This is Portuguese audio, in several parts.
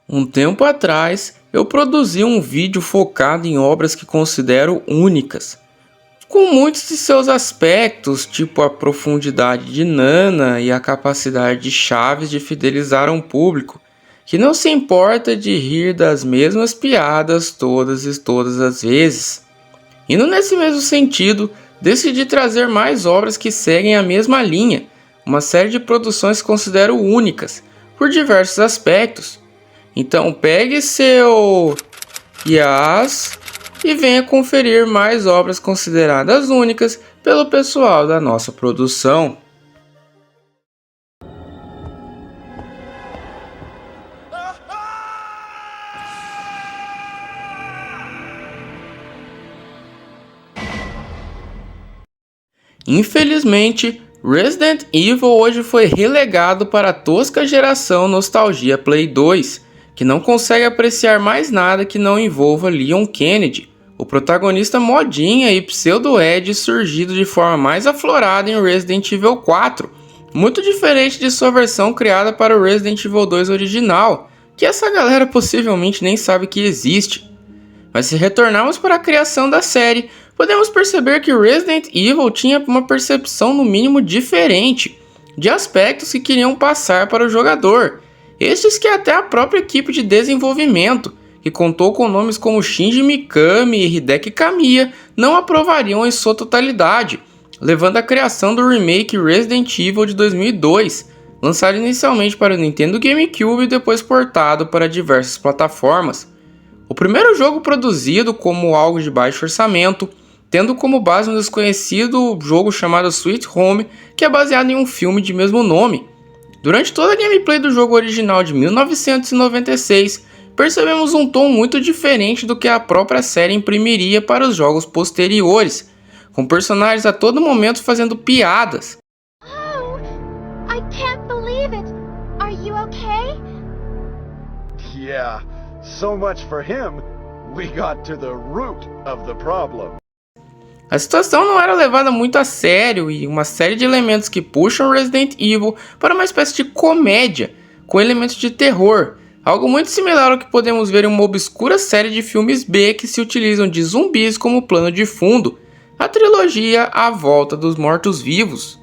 Um tempo atrás, eu produzi um vídeo focado em obras que considero únicas, com muitos de seus aspectos, tipo a profundidade de Nana e a capacidade de Chaves de fidelizar um público, que não se importa de rir das mesmas piadas todas as vezes. Indo nesse mesmo sentido, decidi trazer mais obras que seguem a mesma linha, uma série de produções que considero únicas, por diversos aspectos. Então pegue seu IAS e venha conferir mais obras consideradas únicas pelo pessoal da nossa produção. Infelizmente, Resident Evil hoje foi relegado para a tosca geração Nostalgia Play 2, que não consegue apreciar mais nada que não envolva Leon Kennedy, o protagonista modinha e pseudo-Ed surgido de forma mais aflorada em Resident Evil 4, muito diferente de sua versão criada para o Resident Evil 2 original, que essa galera possivelmente nem sabe que existe. Mas se retornarmos para a criação da série, podemos perceber que Resident Evil tinha uma percepção no mínimo diferente de aspectos que queriam passar para o jogador. Estes que até a própria equipe de desenvolvimento, que contou com nomes como Shinji Mikami e Hideki Kamiya, não aprovariam em sua totalidade, levando à criação do remake Resident Evil de 2002, lançado inicialmente para o Nintendo GameCube e depois portado para diversas plataformas. O primeiro jogo produzido como algo de baixo orçamento, tendo como base um desconhecido jogo chamado Sweet Home, que é baseado em um filme de mesmo nome. Durante toda a gameplay do jogo original de 1996, percebemos um tom muito diferente do que a própria série imprimiria para os jogos posteriores, com personagens a todo momento fazendo piadas. Oh, I can't believe it. Are you okay? Yeah, so much for him. We got to the root of the problem. A situação não era levada muito a sério e uma série de elementos que puxam Resident Evil para uma espécie de comédia, com elementos de terror, algo muito similar ao que podemos ver em uma obscura série de filmes B que se utilizam de zumbis como plano de fundo, a trilogia A Volta dos Mortos-Vivos.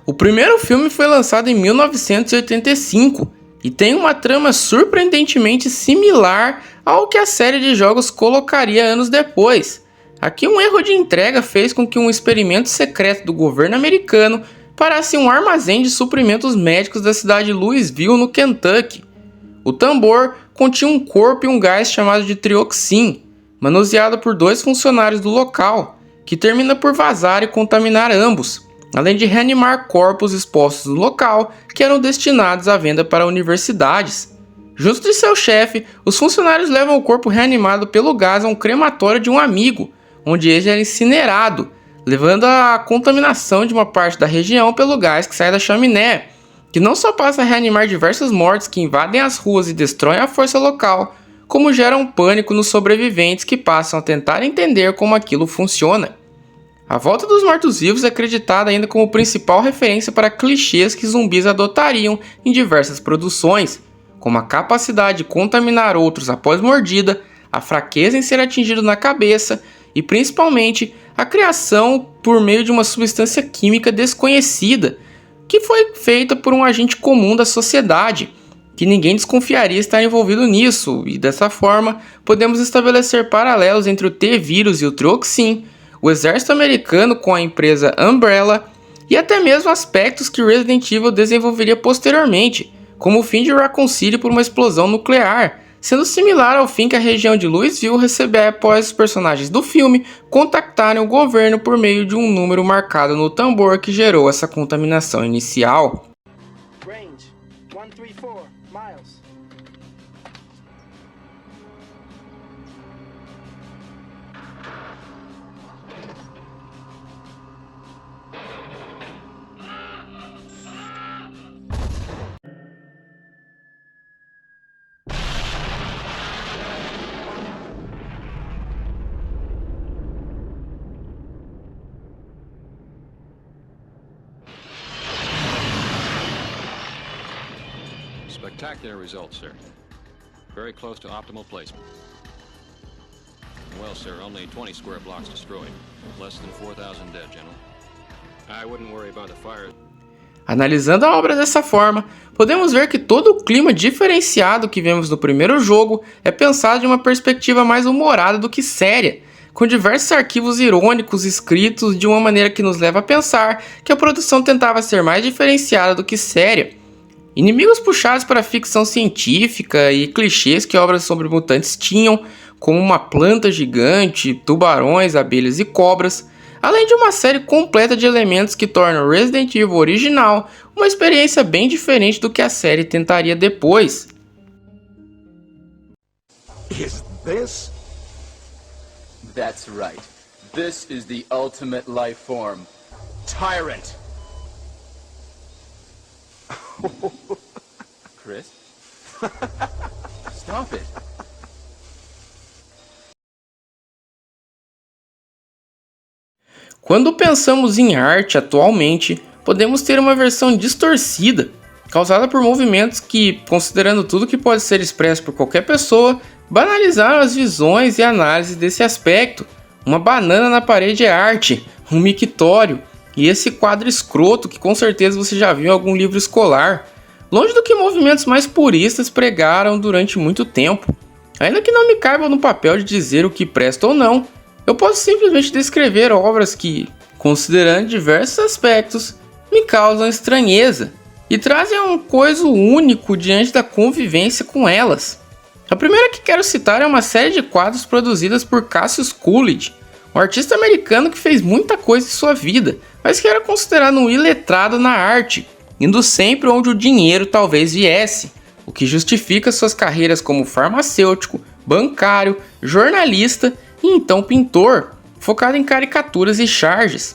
O primeiro filme foi lançado em 1985 e tem uma trama surpreendentemente similar ao que a série de jogos colocaria anos depois. Aqui um erro de entrega fez com que um experimento secreto do governo americano parasse um armazém de suprimentos médicos da cidade de Louisville, no Kentucky. O tambor continha um corpo e um gás chamado de trioxin, manuseado por dois funcionários do local, que termina por vazar e contaminar ambos, além de reanimar corpos expostos no local que eram destinados à venda para universidades. Junto de seu chefe, os funcionários levam o corpo reanimado pelo gás a um crematório de um amigo, onde ele era incinerado, levando à contaminação de uma parte da região pelo gás que sai da chaminé, que não só passa a reanimar diversas mortes que invadem as ruas e destroem a força local, como gera um pânico nos sobreviventes que passam a tentar entender como aquilo funciona. A Volta dos Mortos-Vivos é acreditada ainda como principal referência para clichês que zumbis adotariam em diversas produções, como a capacidade de contaminar outros após mordida, a fraqueza em ser atingido na cabeça e principalmente a criação por meio de uma substância química desconhecida, que foi feita por um agente comum da sociedade, que ninguém desconfiaria estar envolvido nisso, e dessa forma podemos estabelecer paralelos entre o T-vírus e o Trioxin, o exército americano com a empresa Umbrella, e até mesmo aspectos que Resident Evil desenvolveria posteriormente, como o fim de Raccoon City por uma explosão nuclear, sendo similar ao fim que a região de Louisville receber após os personagens do filme contactarem o governo por meio de um número marcado no tambor que gerou essa contaminação inicial. Range 134 miles. Spectacular results, sir. Very close to optimal placement. Well, sir, only 20 square blocks destroyed. Less than 4,000 dead, General. I wouldn't worry about the fire. Analisando a obra dessa forma, podemos ver que todo o clima diferenciado que vemos no primeiro jogo é pensado de uma perspectiva mais humorada do que séria, com diversos arquivos irônicos escritos de uma maneira que nos leva a pensar que a produção tentava ser mais diferenciada do que séria. Inimigos puxados para a ficção científica e clichês que obras sobre mutantes tinham, como uma planta gigante, tubarões, abelhas e cobras, além de uma série completa de elementos que tornam Resident Evil original uma experiência bem diferente do que a série tentaria depois. Is this? That's right. This is the ultimate life form. Tyrant! Chris? Stop it. Quando pensamos em arte atualmente, podemos ter uma versão distorcida, causada por movimentos que, considerando tudo que pode ser expresso por qualquer pessoa, banalizaram as visões e análises desse aspecto. Uma banana na parede é arte, um mictório, e esse quadro escroto que com certeza você já viu em algum livro escolar, longe do que movimentos mais puristas pregaram durante muito tempo. Ainda que não me caiba no papel de dizer o que presta ou não, eu posso simplesmente descrever obras que, considerando diversos aspectos, me causam estranheza e trazem um coisa único diante da convivência com elas. A primeira que quero citar é uma série de quadros produzidas por Cassius Coolidge, um artista americano que fez muita coisa em sua vida, mas que era considerado um iletrado na arte, indo sempre onde o dinheiro talvez viesse, o que justifica suas carreiras como farmacêutico, bancário, jornalista e então pintor, focado em caricaturas e charges.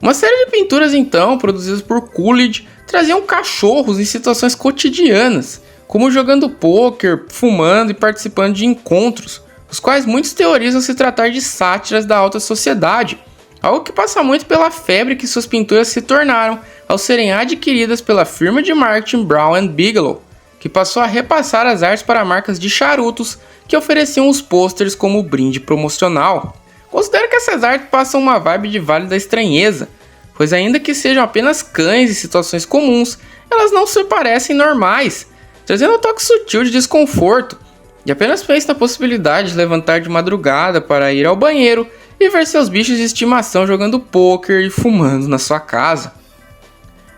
Uma série de pinturas então, produzidas por Coolidge, traziam cachorros em situações cotidianas, como jogando pôquer, fumando e participando de encontros, os quais muitos teorizam se tratar de sátiras da alta sociedade, algo que passa muito pela febre que suas pinturas se tornaram ao serem adquiridas pela firma de marketing Brown & Bigelow, que passou a repassar as artes para marcas de charutos que ofereciam os pôsteres como brinde promocional. Considero que essas artes passam uma vibe de Vale da Estranheza, pois ainda que sejam apenas cães em situações comuns, elas não se parecem normais, trazendo um toque sutil de desconforto, e apenas pense na possibilidade de levantar de madrugada para ir ao banheiro e ver seus bichos de estimação jogando pôquer e fumando na sua casa.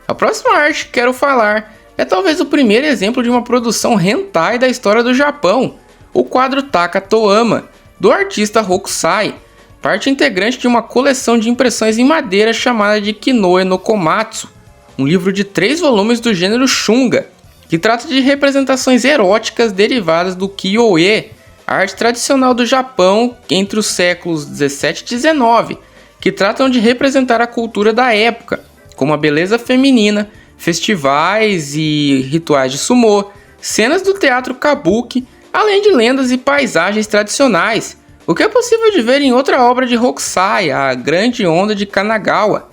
A próxima arte que quero falar é talvez o primeiro exemplo de uma produção hentai da história do Japão, o quadro Taka Toama, do artista Hokusai, parte integrante de uma coleção de impressões em madeira chamada de Kinoe no Komatsu, um livro de 3 volumes do gênero Shunga, que trata de representações eróticas derivadas do Kyoe, a arte tradicional do Japão entre os séculos 17 e 19, que tratam de representar a cultura da época, como a beleza feminina, festivais e rituais de sumô, cenas do teatro kabuki, além de lendas e paisagens tradicionais, o que é possível de ver em outra obra de Hokusai, a Grande Onda de Kanagawa.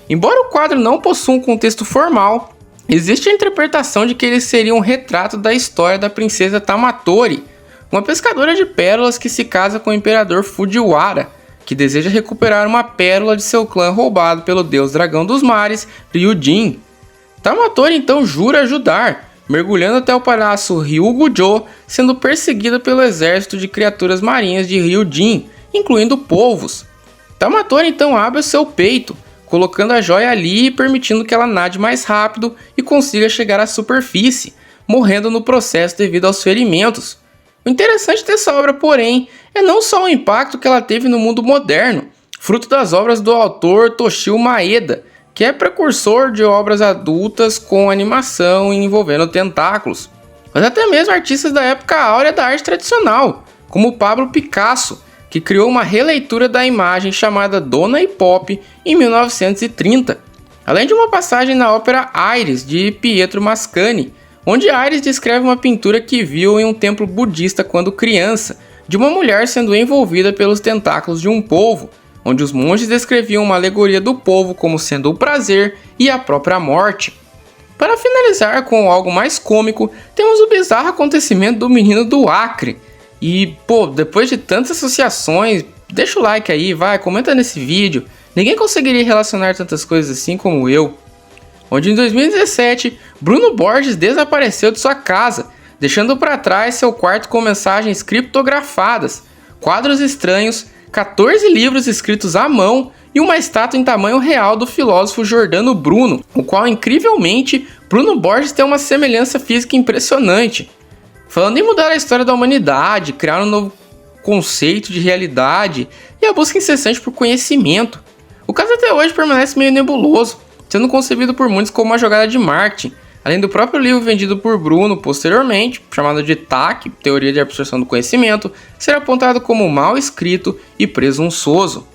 Embora o quadro não possua um contexto formal, existe a interpretação de que ele seria um retrato da história da princesa Tamatori, uma pescadora de pérolas que se casa com o imperador Fujiwara, que deseja recuperar uma pérola de seu clã roubado pelo deus dragão dos mares, Ryujin. Tamatori então jura ajudar, mergulhando até o palácio Ryugujo, sendo perseguida pelo exército de criaturas marinhas de Ryujin, incluindo polvos. Tamatori então abre o seu peito, colocando a joia ali e permitindo que ela nade mais rápido e consiga chegar à superfície, morrendo no processo devido aos ferimentos. O interessante dessa obra, porém, é não só o impacto que ela teve no mundo moderno, fruto das obras do autor Toshio Maeda, que é precursor de obras adultas com animação envolvendo tentáculos, mas até mesmo artistas da época áurea da arte tradicional, como Pablo Picasso, que criou uma releitura da imagem chamada Dona e Pop em 1930, além de uma passagem na ópera Iris, de Pietro Mascagni, onde Iris descreve uma pintura que viu em um templo budista quando criança, de uma mulher sendo envolvida pelos tentáculos de um polvo, onde os monges descreviam uma alegoria do polvo como sendo o prazer e a própria morte. Para finalizar com algo mais cômico, temos o bizarro acontecimento do menino do Acre. E, pô, depois de tantas associações, deixa o like aí, vai, comenta nesse vídeo. Ninguém conseguiria relacionar tantas coisas assim como eu. Onde em 2017, Bruno Borges desapareceu de sua casa, deixando para trás seu quarto com mensagens criptografadas, quadros estranhos, 14 livros escritos à mão e uma estátua em tamanho real do filósofo Giordano Bruno, o qual, incrivelmente, Bruno Borges tem uma semelhança física impressionante. Falando em mudar a história da humanidade, criar um novo conceito de realidade e a busca incessante por conhecimento. O caso até hoje permanece meio nebuloso, sendo concebido por muitos como uma jogada de marketing, além do próprio livro vendido por Bruno posteriormente, chamado de TAC, Teoria de Absorção do Conhecimento, ser apontado como mal escrito e presunçoso.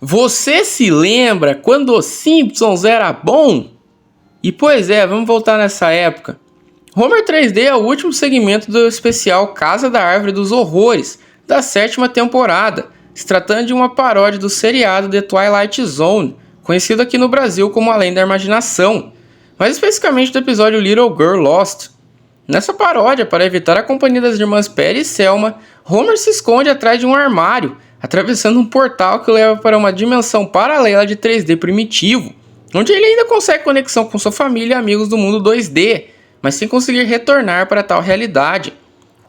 Você se lembra quando os Simpsons era bom? E pois é, vamos voltar nessa época. Homer 3D é o último segmento do especial Casa da Árvore dos Horrores, da 7ª temporada, se tratando de uma paródia do seriado The Twilight Zone, conhecido aqui no Brasil como Além da Imaginação, mais especificamente do episódio Little Girl Lost. Nessa paródia, para evitar a companhia das irmãs Perry e Selma, Homer se esconde atrás de um armário, atravessando um portal que leva para uma dimensão paralela de 3D primitivo, onde ele ainda consegue conexão com sua família e amigos do mundo 2D, mas sem conseguir retornar para tal realidade.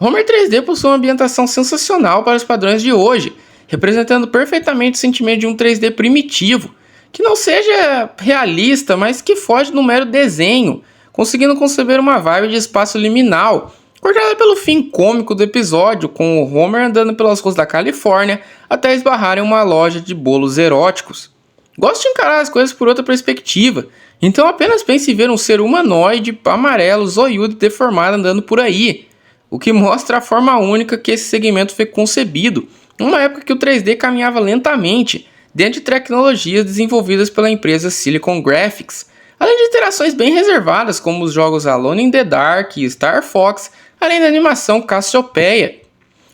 Homer 3D possui uma ambientação sensacional para os padrões de hoje, representando perfeitamente o sentimento de um 3D primitivo, que não seja realista, mas que foge do mero desenho, conseguindo conceber uma vibe de espaço liminal, cortada pelo fim cômico do episódio, com o Homer andando pelas ruas da Califórnia até esbarrar em uma loja de bolos eróticos. Gosto de encarar as coisas por outra perspectiva, então apenas pense em ver um ser humanoide, amarelo, zoiudo e deformado andando por aí, o que mostra a forma única que esse segmento foi concebido, numa época que o 3D caminhava lentamente, dentro de tecnologias desenvolvidas pela empresa Silicon Graphics, além de interações bem reservadas como os jogos Alone in the Dark e Star Fox, além da animação Cassiopeia.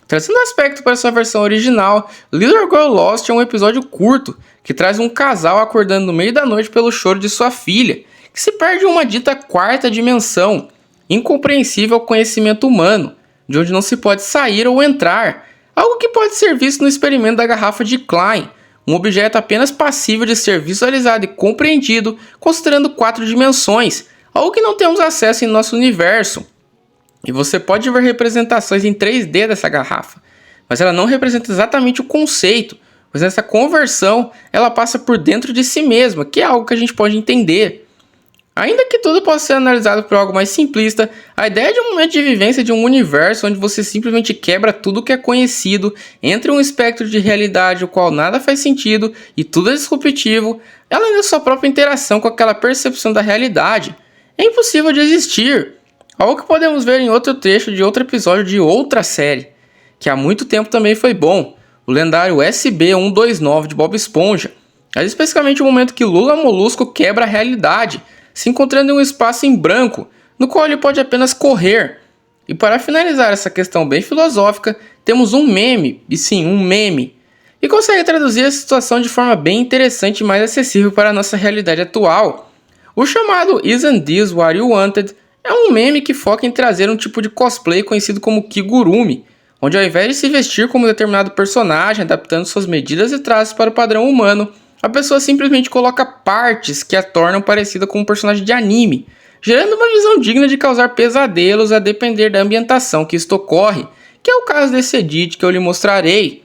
Trazendo aspecto para sua versão original, Little Girl Lost é um episódio curto, que traz um casal acordando no meio da noite pelo choro de sua filha, que se perde em uma dita quarta dimensão, incompreensível ao conhecimento humano, de onde não se pode sair ou entrar, algo que pode ser visto no experimento da garrafa de Klein, um objeto apenas passível de ser visualizado e compreendido considerando 4 dimensões, algo que não temos acesso em nosso universo. E você pode ver representações em 3D dessa garrafa, mas ela não representa exatamente o conceito, pois nessa conversão ela passa por dentro de si mesma, que é algo que a gente pode entender. Ainda que tudo possa ser analisado por algo mais simplista, a ideia de um momento de vivência de um universo onde você simplesmente quebra tudo que é conhecido, entre um espectro de realidade o qual nada faz sentido e tudo é disruptivo, além da sua própria interação com aquela percepção da realidade, é impossível de existir. Algo que podemos ver em outro trecho de outro episódio de outra série, que há muito tempo também foi bom, o lendário SB-129 de Bob Esponja, mas especificamente o momento que Lula Molusco quebra a realidade, se encontrando em um espaço em branco, no qual ele pode apenas correr. E para finalizar essa questão bem filosófica, temos um meme, e sim, um meme, que consegue traduzir a situação de forma bem interessante e mais acessível para a nossa realidade atual. O chamado Isn't This What You Wanted é um meme que foca em trazer um tipo de cosplay conhecido como Kigurumi, onde ao invés de se vestir como determinado personagem, adaptando suas medidas e traços para o padrão humano, a pessoa simplesmente coloca partes que a tornam parecida com um personagem de anime, gerando uma visão digna de causar pesadelos a depender da ambientação que isto ocorre, que é o caso desse edit que eu lhe mostrarei.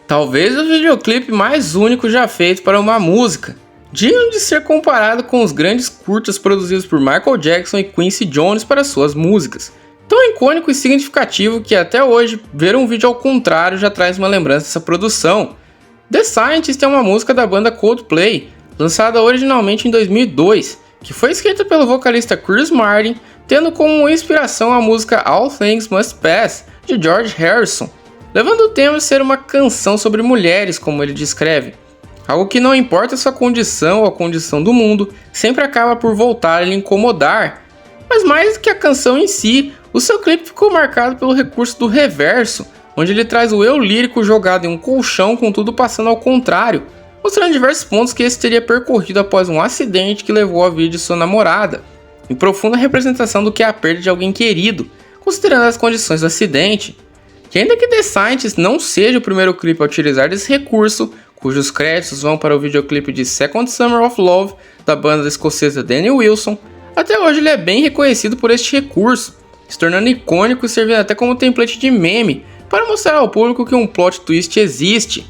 Talvez o videoclipe mais único já feito para uma música, digno de ser comparado com os grandes curtas produzidos por Michael Jackson e Quincy Jones para suas músicas. Tão icônico e significativo que até hoje, ver um vídeo ao contrário já traz uma lembrança dessa produção. The Scientist é uma música da banda Coldplay, lançada originalmente em 2002, que foi escrita pelo vocalista Chris Martin, tendo como inspiração a música All Things Must Pass, de George Harrison, levando o tema a ser uma canção sobre mulheres, como ele descreve. Algo que não importa sua condição ou a condição do mundo, sempre acaba por voltar a lhe incomodar. Mas mais do que a canção em si, o seu clipe ficou marcado pelo recurso do reverso, onde ele traz o eu lírico jogado em um colchão com tudo passando ao contrário, mostrando diversos pontos que esse teria percorrido após um acidente que levou à vida de sua namorada, em profunda representação do que é a perda de alguém querido, considerando as condições do acidente. Que ainda que The Scientist não seja o primeiro clipe a utilizar desse recurso, cujos créditos vão para o videoclipe de Second Summer of Love, da banda escocesa Danny Wilson, até hoje ele é bem reconhecido por este recurso, se tornando icônico e servindo até como template de meme, para mostrar ao público que um plot twist existe.